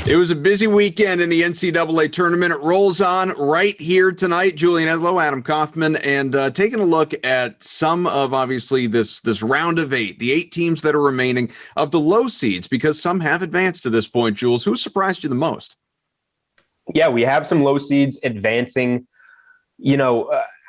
It was a busy weekend in the NCAA tournament. It rolls on right here tonight. Julian Edlow, Adam Kaufman, and taking a look at some of, obviously, this round of 8, the 8 teams that are remaining of the low seeds, because some have advanced to this point. Jules, who surprised you the most? Yeah, we have some low seeds advancing.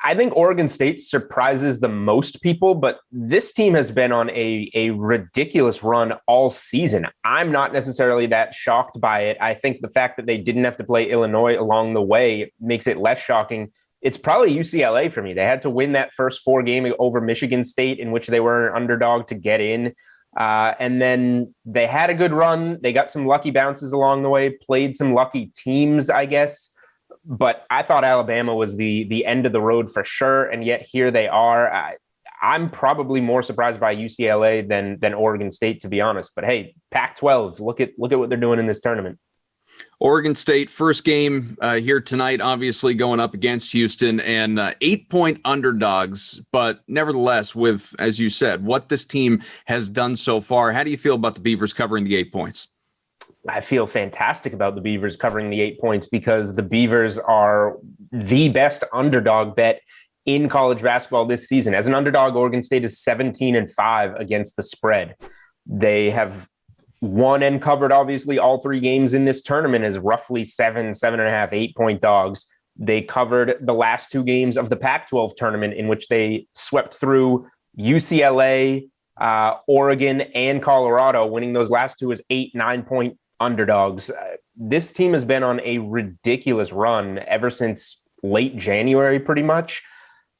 I think Oregon State surprises the most people, but this team has been on a ridiculous run all season. I'm not necessarily that shocked by it. I think the fact that they didn't have to play Illinois along the way makes it less shocking. It's probably UCLA for me. They had to win that first 4 game over Michigan State, in which they were an underdog to get in. And then they had a good run. They got some lucky bounces along the way, played some lucky teams, I guess. But I thought Alabama was the end of the road for sure, and yet here they are. I'm probably more surprised by UCLA than Oregon State, to be honest. But hey, Pac-12, look at what they're doing in this tournament. Oregon State, first game here tonight, obviously going up against Houston, and 8-point underdogs. But nevertheless, with, as you said, what this team has done so far, how do you feel about the Beavers covering the 8 points? I feel fantastic about the Beavers covering the 8 points because the Beavers are the best underdog bet in college basketball this season. As an underdog, Oregon State is 17-5 against the spread. They have won and covered, obviously, all 3 games in this tournament as roughly 7.5, 8-point dogs. They covered the last 2 games of the Pac-12 tournament, in which they swept through UCLA, Oregon, and Colorado, winning those last 2 as 8, 9-point underdogs. This team has been on a ridiculous run ever since late January, pretty much.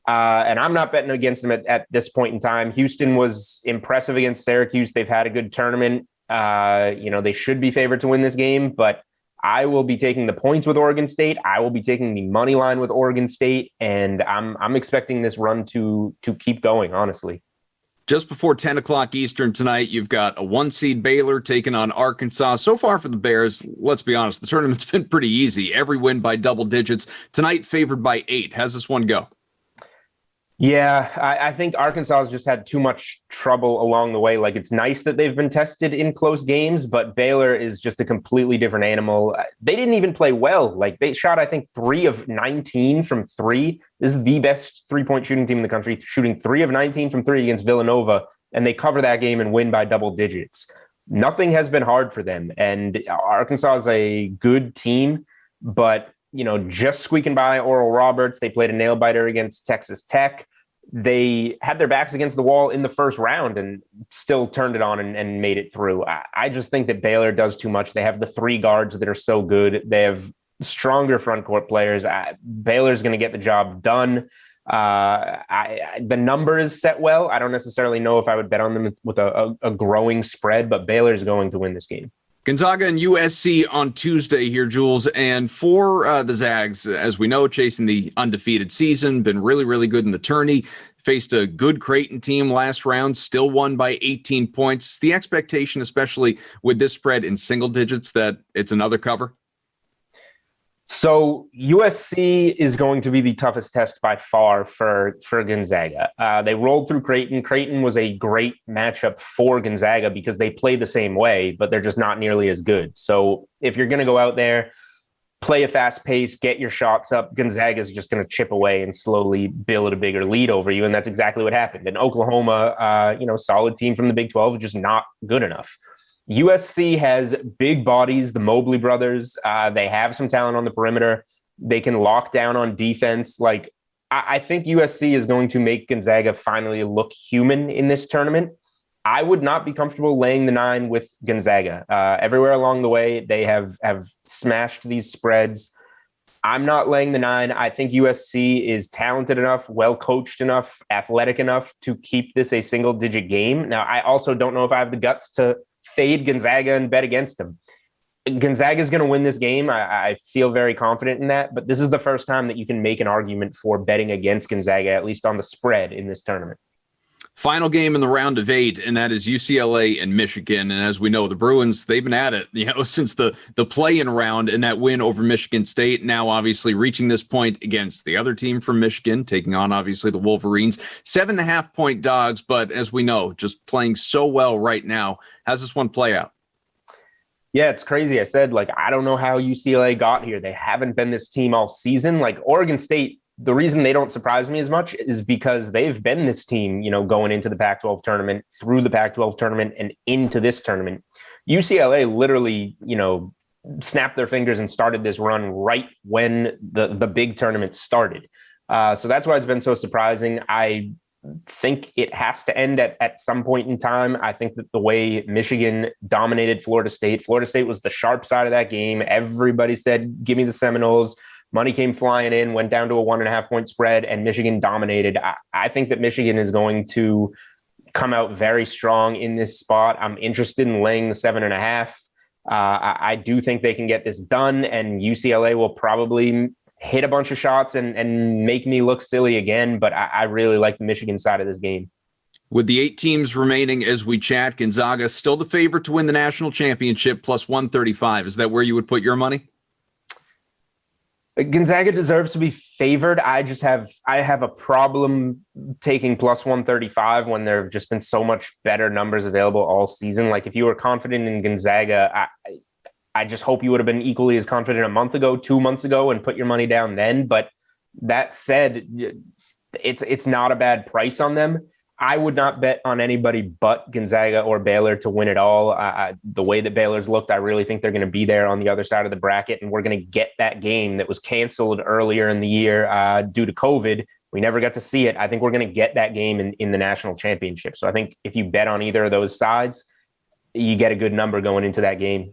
And I'm not betting against them at this point in time. Houston was impressive against Syracuse. They've had a good tournament. They should be favored to win this game, but I will be taking the points with Oregon State. I will be taking the money line with Oregon State, and I'm expecting this run to keep going, honestly. Just before 10 o'clock Eastern tonight, you've got a 1-seed Baylor taking on Arkansas. So far for the Bears, let's be honest, the tournament's been pretty easy. Every win by double digits. Tonight, favored by 8. How's this one go? Yeah, I think Arkansas has just had too much trouble along the way. Like, it's nice that they've been tested in close games, but Baylor is just a completely different animal. They didn't even play well. Like, they shot, I think, 3 of 19 from 3. This is the best 3-point shooting team in the country, shooting 3 of 19 from 3 against Villanova, and they cover that game and win by double digits. Nothing has been hard for them, and Arkansas is a good team, but just squeaking by Oral Roberts. They played a nail biter against Texas Tech. They had their backs against the wall in the first round and still turned it on and made it through. I just think that Baylor does too much. They have the 3 guards that are so good. They have stronger front court players. Baylor's going to get the job done. The number is set well. I don't necessarily know if I would bet on them with a growing spread, but Baylor's going to win this game. Gonzaga and USC on Tuesday here, Jules. And for the Zags, as we know, chasing the undefeated season, been really, really good in the tourney. Faced a good Creighton team last round, still won by 18 points. The expectation, especially with this spread in single digits, that it's another cover? So USC is going to be the toughest test by far for Gonzaga. They rolled through Creighton. Creighton was a great matchup for Gonzaga because they play the same way, but they're just not nearly as good. So if you're going to go out there, play a fast pace, get your shots up, Gonzaga is just going to chip away and slowly build a bigger lead over you. And that's exactly what happened. And Oklahoma, solid team from the Big 12, just not good enough. USC has big bodies, the Mobley brothers. They have some talent on the perimeter. They can lock down on defense. I think USC is going to make Gonzaga finally look human in this tournament. I would not be comfortable laying the 9 with Gonzaga. Everywhere along the way, they have smashed these spreads. I'm not laying the 9. I think USC is talented enough, well-coached enough, athletic enough to keep this a single-digit game. Now, I also don't know if I have the guts to fade Gonzaga and bet against them. Gonzaga is going to win this game. I feel very confident in that, but this is the first time that you can make an argument for betting against Gonzaga, at least on the spread in this tournament. Final game in the round of 8, and that is UCLA and Michigan. And as we know, the Bruins, they've been at it, since the play-in round and that win over Michigan State. Now, obviously, reaching this point against the other team from Michigan, taking on, obviously, the Wolverines. 7.5-point dogs, but as we know, just playing so well right now. How's this one play out? Yeah, it's crazy. I said, like, I don't know how UCLA got here. They haven't been this team all season. Like Oregon State, the reason they don't surprise me as much is because they've been this team, going into the Pac-12 tournament, through the Pac-12 tournament, and into this tournament. UCLA literally, snapped their fingers and started this run right when the big tournament started. So that's why it's been so surprising. I think it has to end at some point in time. I think that the way Michigan dominated Florida State was the sharp side of that game. Everybody said, give me the Seminoles. Money came flying in, went down to a 1.5 point spread, and Michigan dominated. I think that Michigan is going to come out very strong in this spot. I'm interested in laying the 7.5. I do think they can get this done, and UCLA will probably hit a bunch of shots and make me look silly again. But I really like the Michigan side of this game. With the 8 teams remaining as we chat, Gonzaga still the favorite to win the national championship, plus 135. Is that where you would put your money? Gonzaga deserves to be favored. I have a problem taking plus 135 when there have just been so much better numbers available all season. Like if you were confident in Gonzaga, I just hope you would have been equally as confident a month ago, 2 months ago, and put your money down then. But that said, it's not a bad price on them. I would not bet on anybody but Gonzaga or Baylor to win it all. The way that Baylor's looked, I really think they're going to be there on the other side of the bracket, and we're going to get that game that was canceled earlier in the year due to COVID. We never got to see it. I think we're going to get that game in the national championship. So I think if you bet on either of those sides, you get a good number going into that game.